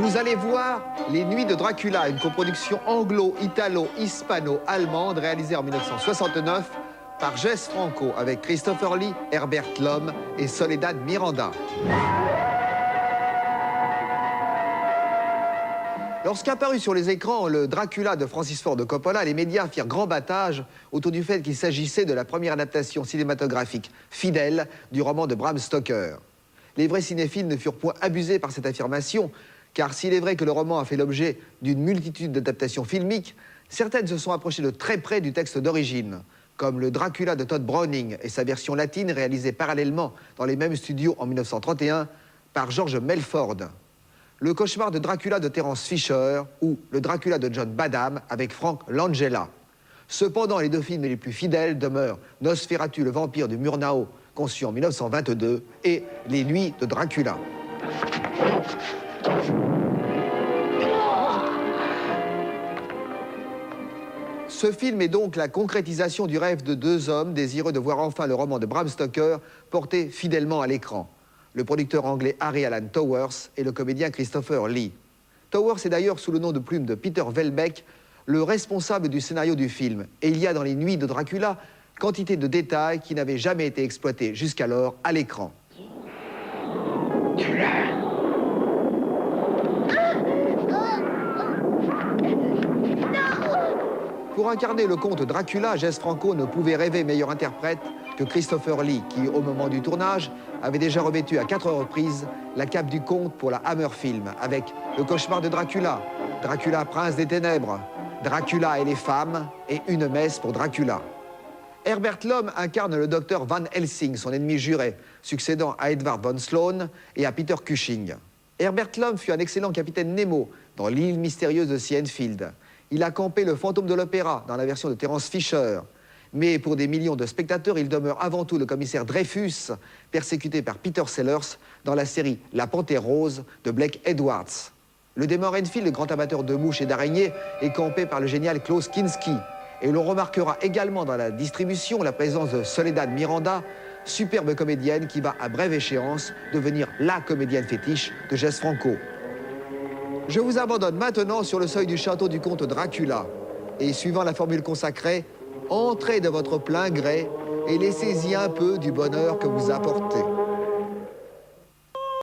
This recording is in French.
Vous allez voir Les Nuits de Dracula, une coproduction anglo-italo-hispano-allemande réalisée en 1969 par Jess Franco avec Christopher Lee, Herbert Lom et Soledad Miranda. Lorsqu'apparu sur les écrans le Dracula de Francis Ford Coppola, les médias firent grand battage autour du fait qu'il s'agissait de la première adaptation cinématographique fidèle du roman de Bram Stoker. Les vrais cinéphiles ne furent point abusés par cette affirmation, car s'il est vrai que le roman a fait l'objet d'une multitude d'adaptations filmiques, certaines se sont approchées de très près du texte d'origine, comme le Dracula de Todd Browning et sa version latine réalisée parallèlement dans les mêmes studios en 1931 par George Melford. Le cauchemar de Dracula de Terence Fisher ou le Dracula de John Badham avec Frank Langella. Cependant, les deux films les plus fidèles demeurent Nosferatu, le vampire du Murnau, conçu en 1922, et Les Nuits de Dracula. Ce film est donc la concrétisation du rêve de deux hommes désireux de voir enfin le roman de Bram Stoker porté fidèlement à l'écran. Le producteur anglais Harry Alan Towers et le comédien Christopher Lee. Towers est d'ailleurs, sous le nom de plume de Peter Velbeck, le responsable du scénario du film. Et il y a dans Les Nuits de Dracula quantité de détails qui n'avaient jamais été exploités jusqu'alors à l'écran. Pour incarner le comte Dracula, Jess Franco ne pouvait rêver meilleur interprète que Christopher Lee, qui, au moment du tournage, avait déjà revêtu à 4 reprises la cape du comte pour la Hammer Film, avec Le Cauchemar de Dracula, Dracula, prince des ténèbres, Dracula et les femmes, et Une messe pour Dracula. Herbert Lom incarne le docteur Van Helsing, son ennemi juré, succédant à Edward von Sloan et à Peter Cushing. Herbert Lom fut un excellent capitaine Nemo dans L'île mystérieuse de Sienfield. Il a campé le fantôme de l'opéra dans la version de Terence Fisher. Mais pour des millions de spectateurs, il demeure avant tout le commissaire Dreyfus, persécuté par Peter Sellers dans la série La Panthère Rose de Blake Edwards. Le démon Renfield, le grand amateur de mouches et d'araignées, est campé par le génial Klaus Kinski. Et l'on remarquera également dans la distribution la présence de Soledad Miranda, superbe comédienne qui va à brève échéance devenir la comédienne fétiche de Jess Franco. Je vous abandonne maintenant sur le seuil du château du comte Dracula. Et suivant la formule consacrée, entrez de votre plein gré et laissez-y un peu du bonheur que vous apportez.